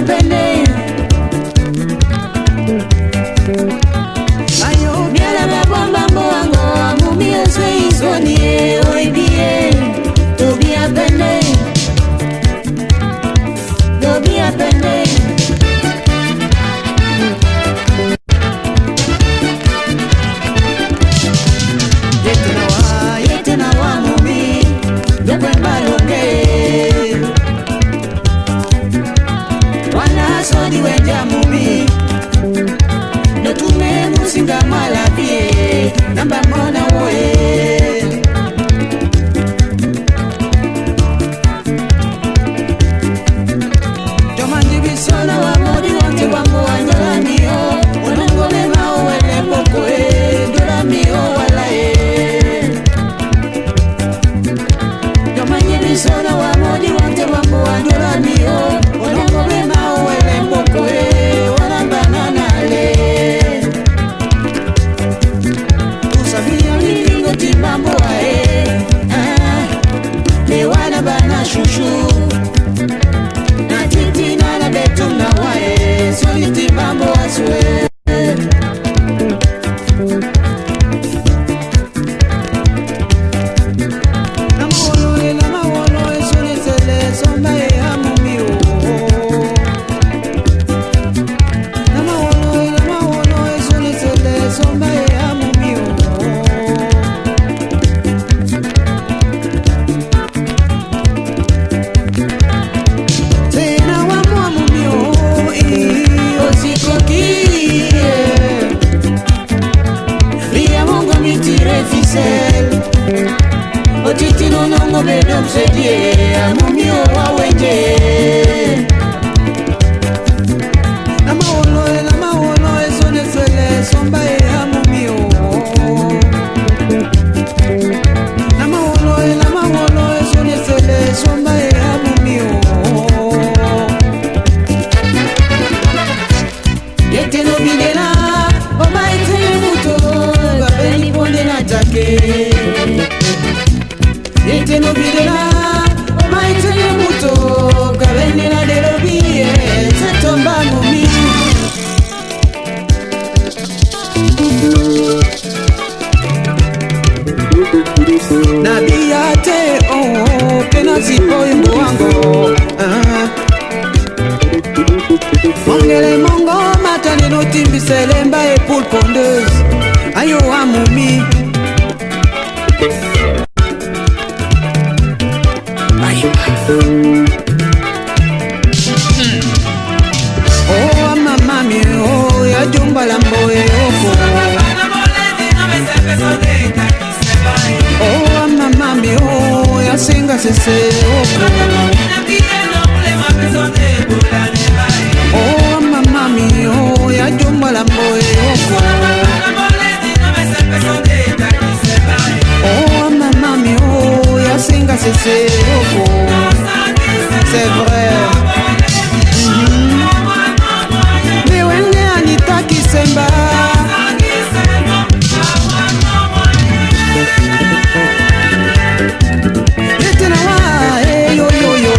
bene ayo miala babomba mboango amumi oswe izoni oibie tobia bene yetena wa mumi dokwemba longe wana sodi wenja mumi notume musinga malabie namba mona woe Sona wa modi wante wangu wanyola mio Wanangole mao wele poko Dola mio wala Yomanyiri sona wa modi wante wangu wanyola mio Wanangole mao wele poko Wana banana le Usabili likingo timambo wae Le wana bana shushu Betuna wae soliti mambo aswe Lama wolo solitele somba e amumio Lama wolo solitele somba e amumio Otiti no nongo bedom sedie amumio wawenje Lama wolo ezone fele somba e amumio Lama wolo ezone fele somba e amumio Yete no bidena o maite muto gabeni ponde na jake Yete no bidena o maite muto gabeni na delobie setomba mumi Nabiate oh pena sipo imbo wango Mongele mongo matane no timbi selemba e poule pondeuse Ayo amumi Oh mama mi oh ya jumba la mboe Oh mama mi oh ya singa sese Oh mama mi oh ya jumba la mboe Oh mama mi oh ya singa sese C'est vrai Mais wende anita kisemba Yetena wa yo yo yo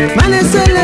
Manesele